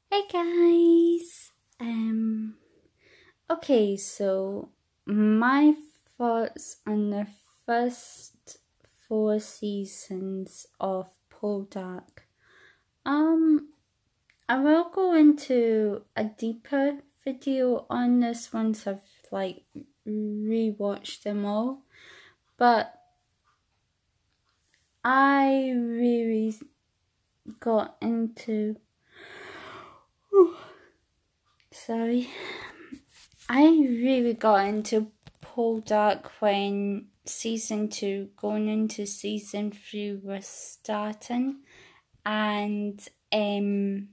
Hey guys. Okay, so my thoughts on the first 4 seasons of Poldark. I will go into a deeper video on this once I've rewatched them all, but I really got into I really got into Poldark when season 2 going into season 3 was starting, and the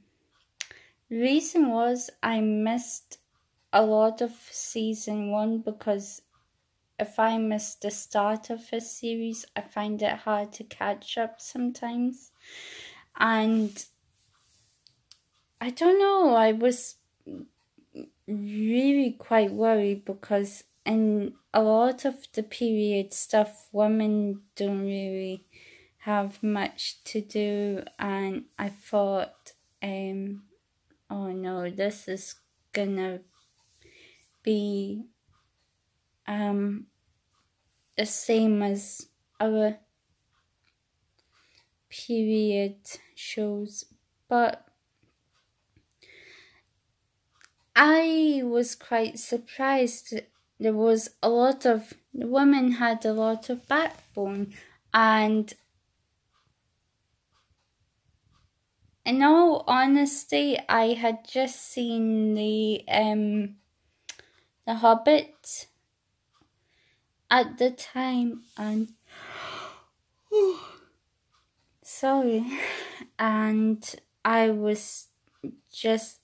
reason was I missed a lot of season 1 because if I missed the start of a series, I find it hard to catch up sometimes. And I don't know, I was really quite worried because in a lot of the period stuff, women don't really have much to do, and I thought, oh no, this is gonna be the same as our period shows, but I was quite surprised. There was a lot of, the women had a lot of backbone, and in all honesty, I had just seen the Hobbit at the time, and sorry, and I was just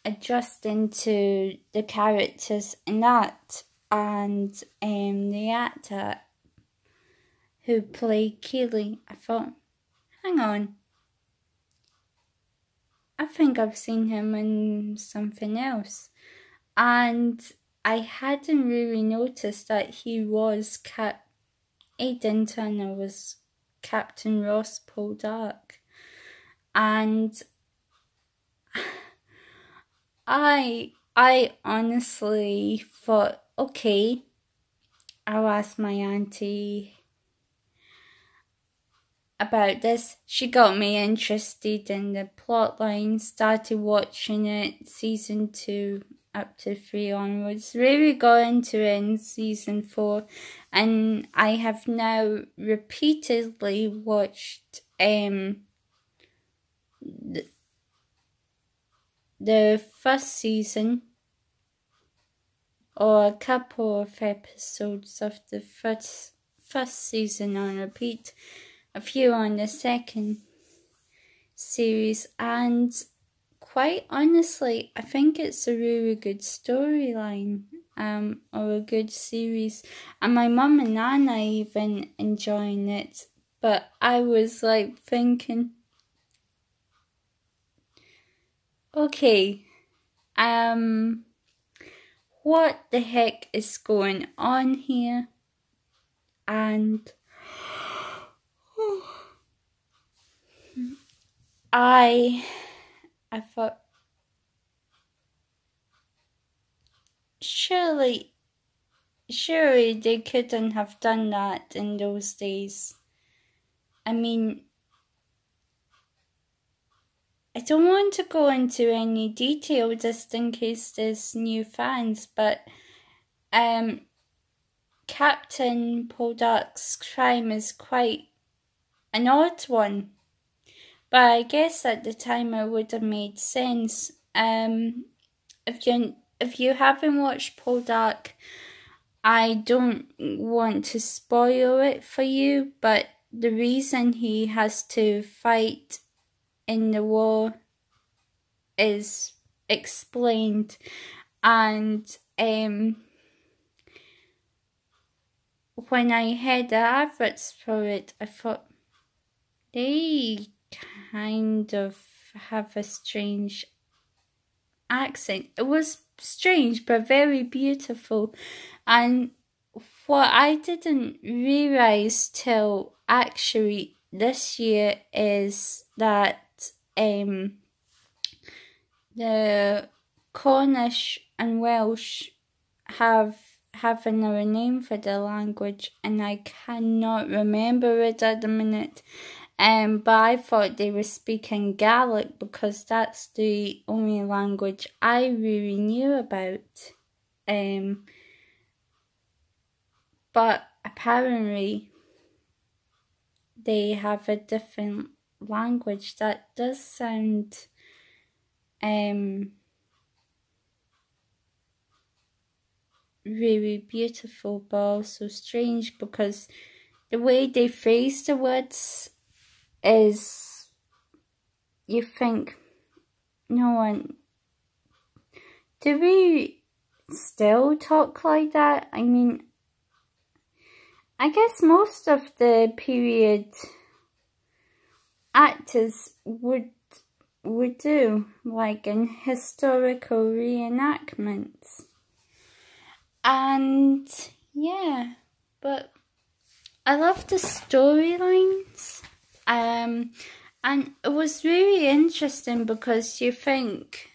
adjusting to the characters in that, and the actor who played Keeley, I thought, hang on, I think I've seen him in something else. And I hadn't really noticed that he was Aidan Turner was Captain Ross Poldark. And I honestly thought, okay, I'll ask my auntie about this. She got me interested in the plotline, started watching it, season 2 up to 3 onwards, really got into it in season 4, and I have now repeatedly watched the first season, or a couple of episodes of the first season on repeat, a few on the second series, and quite honestly, I think it's a really good storyline, or a good series, and my mum and Nana even enjoying it. But I was thinking, okay, what the heck is going on here? And I thought, surely they couldn't have done that in those days. I mean, I don't want to go into any detail just in case there's new fans, but Captain Poldark's crime is quite an odd one. But I guess at the time it would have made sense. If you haven't watched Poldark, I don't want to spoil it for you, but the reason he has to fight in the war is explained, and when I heard the adverts for it, I thought they kind of have a strange accent. It was strange but very beautiful, and what I didn't realize till actually this year is that the Cornish and Welsh have another name for the language, and I cannot remember it at the minute. But I thought they were speaking Gaelic because that's the only language I really knew about. But apparently they have a different language that does sound really beautiful, but also strange, because the way they phrase the words is, you think, no one, do we still talk like that? I mean, I guess most of the period actors would do, like in historical reenactments. And yeah, but I love the storylines. And it was really interesting because you think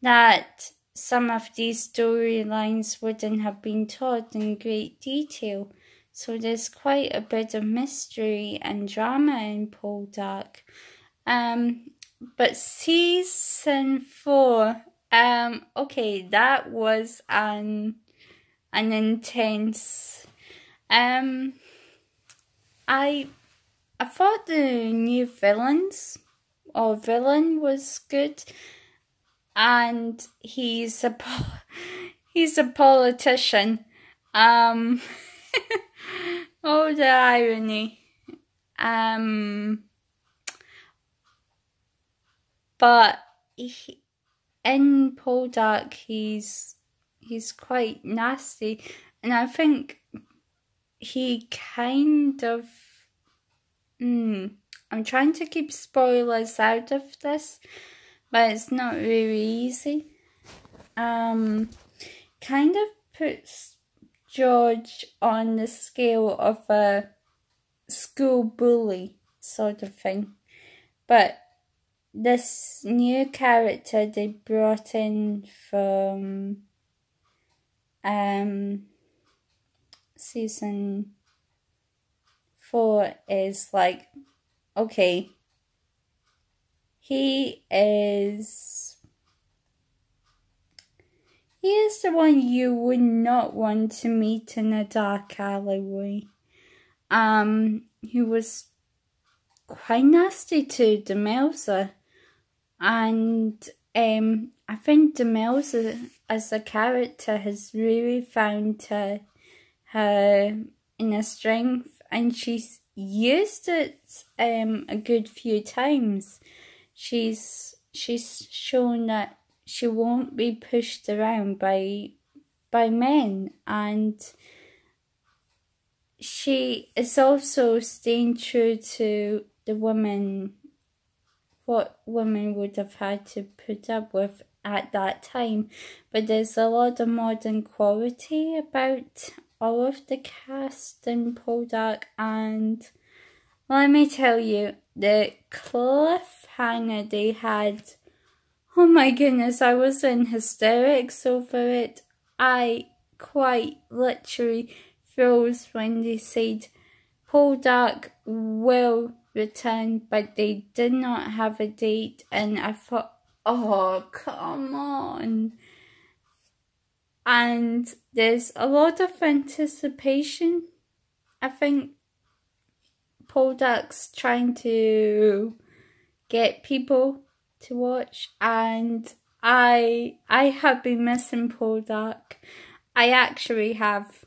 that some of these storylines wouldn't have been taught in great detail. So there's quite a bit of mystery and drama in Poldark. But season 4, okay, that was an intense. I thought the new villain was good, and he's a politician. Oh, the irony. But in Poldark, he's quite nasty, and I think he kind of. I'm trying to keep spoilers out of this, but it's not really easy. Kind of puts George on the scale of a school bully sort of thing. But this new character they brought in from season 4 is like, okay, he is the one you would not want to meet in a dark alleyway. He was quite nasty to Demelza, and I think Demelza as a character has really found her inner strength, and she's used it a good few times. She's shown that she won't be pushed around by men, and she is also staying true to the women, what women would have had to put up with at that time. But there's a lot of modern quality about all of the cast in Poldark, and let me tell you, the cliffhanger they had, oh my goodness, I was in hysterics over it. I quite literally froze when they said Poldark will return, but they did not have a date, and I thought, oh, come on. And there's a lot of anticipation. I think Poldark's trying to get people to watch, and I have been missing Poldark. I actually have.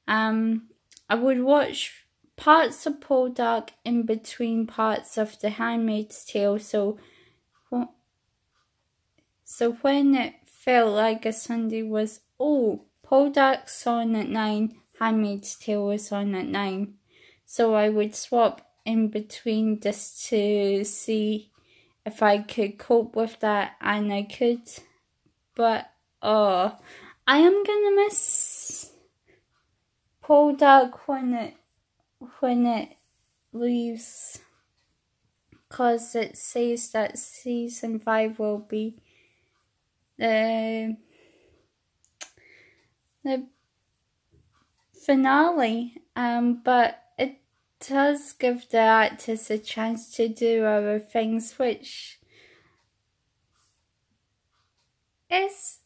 I would watch parts of Poldark in between parts of The Handmaid's Tale, so when it felt like a Sunday was, oh, Poldark's on at 9, Handmaid's Tale was on at 9. So I would swap in between just to see if I could cope with that, and I could. But, I am gonna miss Poldark when it leaves, because it says that season 5 will be the finale, but it does give the actors a chance to do other things, which is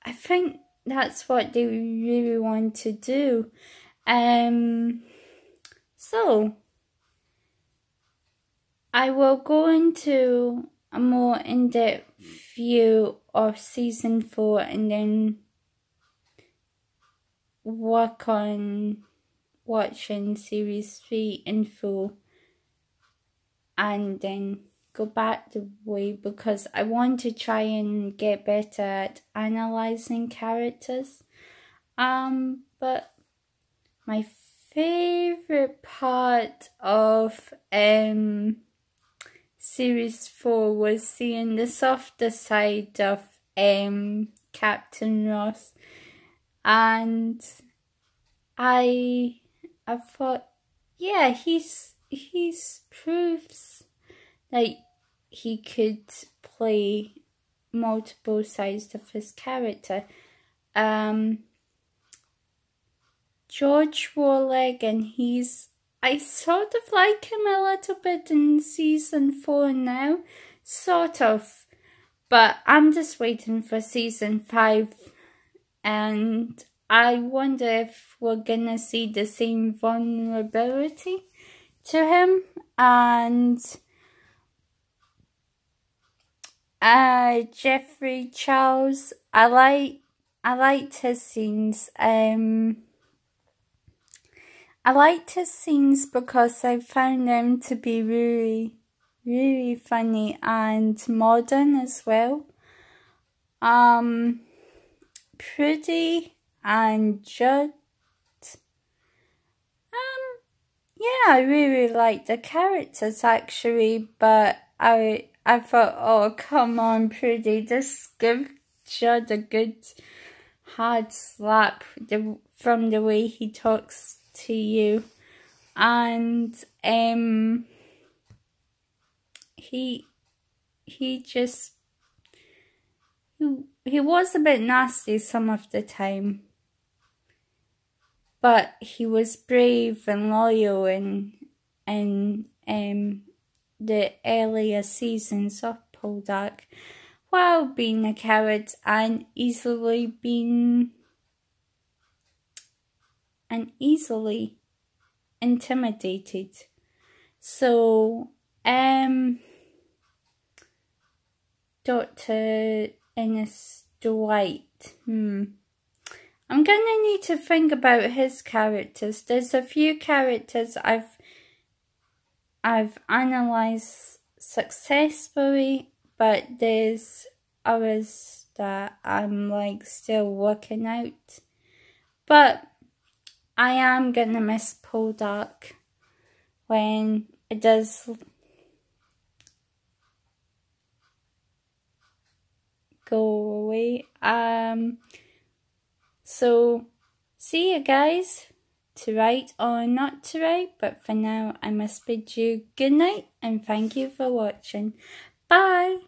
I think that's what they really want to do. So I will go into a more in-depth view of season 4 and then work on watching series 3 in full and then go back the way, because I want to try and get better at analyzing characters. But my favorite part of series 4 was seeing the softer side of Captain Ross, and I thought, yeah, he's proves that he could play multiple sides of his character. George Warleg, and I sort of like him a little bit in season 4 now, sort of, but I'm just waiting for season 5, and I wonder if we're gonna see the same vulnerability to him. And Jeffrey Charles, I liked his scenes. I liked his scenes because I found them to be really, really funny and modern as well. Prudie and Judd. Yeah, I really liked the characters actually, but I thought, oh come on, Prudie, just give Judd a good hard slap from the way he talks to you. And he was a bit nasty some of the time, but he was brave and loyal in the earlier seasons of Poldark, while being a coward and easily intimidated. So Dr. Ennis Dwight, I'm gonna need to think about his characters. There's a few characters I've analysed successfully, but there's others that I'm like still working out. But I am gonna miss Poldark when it does go away. So see you guys, to write or not to write, but for now I must bid you good night and thank you for watching. Bye!